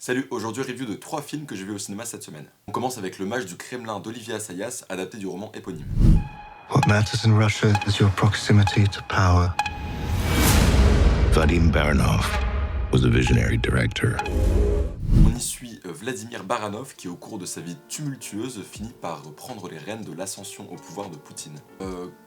Salut, aujourd'hui review de 3 films que j'ai vus au cinéma cette semaine. On commence avec Le Mage du Kremlin d'Olivier Assayas, adapté du roman éponyme. What matters in Russia is your proximity to power. Vadim Baranov was a visionary director. On y suit Vladimir Baranov qui, au cours de sa vie tumultueuse, finit par prendre les rênes de l'ascension au pouvoir de Poutine.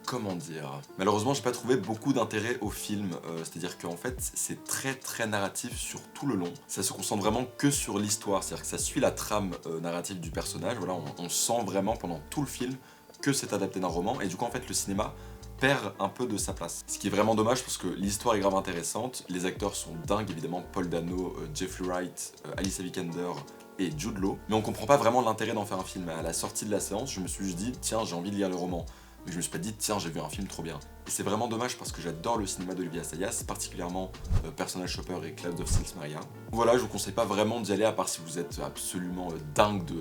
Comment dire, malheureusement, j'ai pas trouvé beaucoup d'intérêt au film, c'est-à-dire qu'en fait, c'est très narratif sur tout le long. Ça se concentre vraiment que sur l'histoire, c'est-à-dire que ça suit la trame narrative du personnage. Voilà, on sent vraiment pendant tout le film que c'est adapté d'un roman, et du coup, en fait, le cinéma perd un peu de sa place. Ce qui est vraiment dommage parce que l'histoire est grave intéressante, les acteurs sont dingues évidemment, Paul Dano, Jeffrey Wright, Alicia Vikander et Jude Law, mais on comprend pas vraiment l'intérêt d'en faire un film. À la sortie de la séance, je me suis juste dit tiens, j'ai envie de lire le roman, mais je me suis pas dit tiens, j'ai vu un film trop bien. Et c'est vraiment dommage parce que j'adore le cinéma d'Olivier Assayas, particulièrement Personal Shopper et Cloud of Sils Maria. Voilà, je vous conseille pas vraiment d'y aller à part si vous êtes absolument dingue de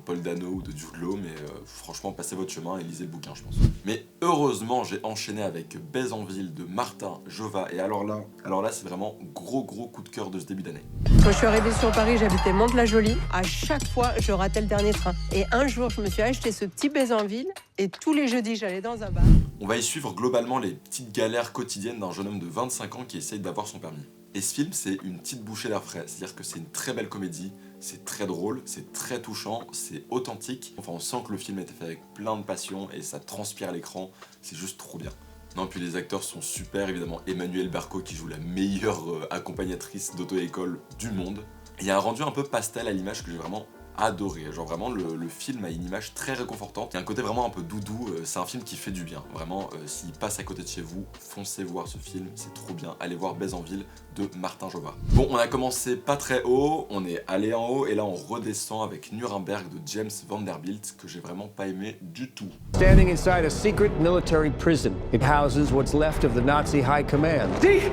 Paul Dano ou de Jude Law, mais franchement passez votre chemin et lisez le bouquin je pense. Mais heureusement j'ai enchaîné avec Baise en ville de Martin Jova, et alors là c'est vraiment gros coup de cœur de ce début d'année. Quand je suis arrivée sur Paris, j'habitais Mantes-la-Jolie. À chaque fois, je ratais le dernier train. Et un jour, je me suis acheté ce petit Baise en ville, et tous les jeudis, j'allais dans un bar. On va y suivre globalement les petites galères quotidiennes d'un jeune homme de 25 ans qui essaye d'avoir son permis. Et ce film, c'est une petite bouchée d'air frais, c'est-à-dire que c'est une très belle comédie, c'est très drôle, c'est très touchant, c'est authentique. Enfin, on sent que le film a été fait avec plein de passion et ça transpire à l'écran, c'est juste trop bien. Non, puis les acteurs sont super, évidemment Emmanuelle Berco qui joue la meilleure accompagnatrice d'auto-école du monde. Il y a un rendu un peu pastel à l'image que j'ai vraiment adoré, genre vraiment le film a une image très réconfortante, il y a un côté vraiment un peu doudou, c'est un film qui fait du bien, vraiment s'il passe à côté de chez vous, foncez voir ce film, c'est trop bien, allez voir Baise en ville de Martin Jova. Bon, on a commencé pas très haut, on est allé en haut et là on redescend avec Nuremberg de James Vanderbilt que j'ai vraiment pas aimé du tout. Standing inside a secret military prison, it houses what's left of the Nazi high command. Hey!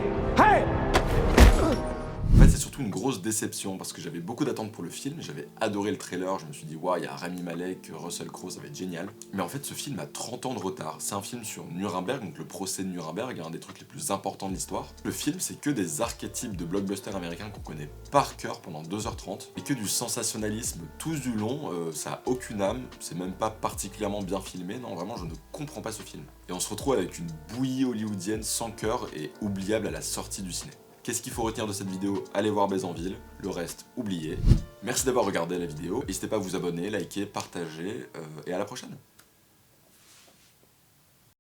En fait, c'est surtout une grosse déception parce que j'avais beaucoup d'attentes pour le film, j'avais adoré le trailer, je me suis dit waouh, il y a Rami Malek, Russell Crowe, ça va être génial. Mais en fait, ce film a 30 ans de retard. C'est un film sur Nuremberg, donc le procès de Nuremberg, un des trucs les plus importants de l'histoire. Le film, c'est que des archétypes de blockbusters américains qu'on connaît par cœur pendant 2h30 et que du sensationnalisme tout du long, ça a aucune âme, c'est même pas particulièrement bien filmé, non, vraiment, je ne comprends pas ce film. Et on se retrouve avec une bouillie hollywoodienne sans cœur et oubliable à la sortie du ciné. Qu'est-ce qu'il faut retenir de cette vidéo? Allez voir Baise en ville, le reste, oubliez. Merci d'avoir regardé la vidéo, n'hésitez pas à vous abonner, liker, partager, et à la prochaine.